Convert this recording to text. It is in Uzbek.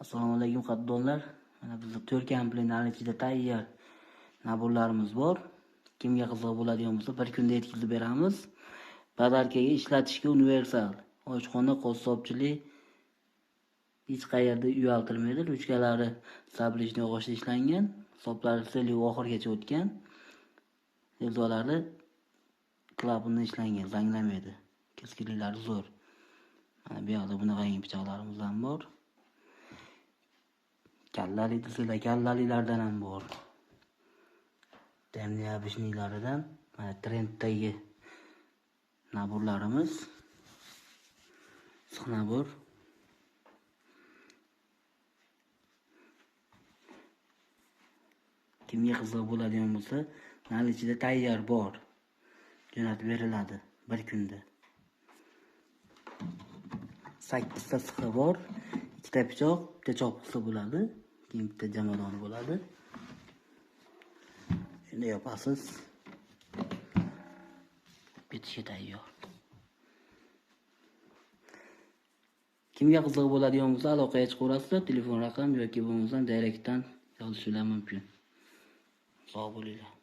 Assalomu alaykum qaddonlar. Mana bizda 4 kompleklarning ichida tayyor naborlarimiz bor. Kimga qiziq bo'ladigan bo'lsa, bir kunda yetkazib beramiz. Badarkaga ishlatishga universal. Oshxona, qassobchilik hech qayerda uyaltirmaydi. Ruchkalari sablishni og'ochda ishlangan, hisoblari seli oxirgacha o'tgan. Yozalari klapindan ishlangan, zanglamaydi. Keskinliklari zo'r. Mana bu yerda bunaqangi pichoqlarimiz ham bor. Kallali desanglar kallalilardan ham bor. Temniya bishnilaridan mana trenddagi naborlarimiz. Siq nabor. Kimga qiziq bo'ladigan bo'lsa, nal ichida tayyor bor. Jo'natib beriladi bir kunda. 8 ta siqi bor, 2 ta pichoq, bitta chopuqsi bo'ladi, keyin bitta jamadoni bo'ladi. Shuni yopasiz. Bitishga tayyor. Kimga qiziq bo'ladigan bo'lsa, aloqaga chiqaverasizlar, telefon raqam yoki bo'lmasa direktdan yozishingiz mumkin. Sog' bo'linglar.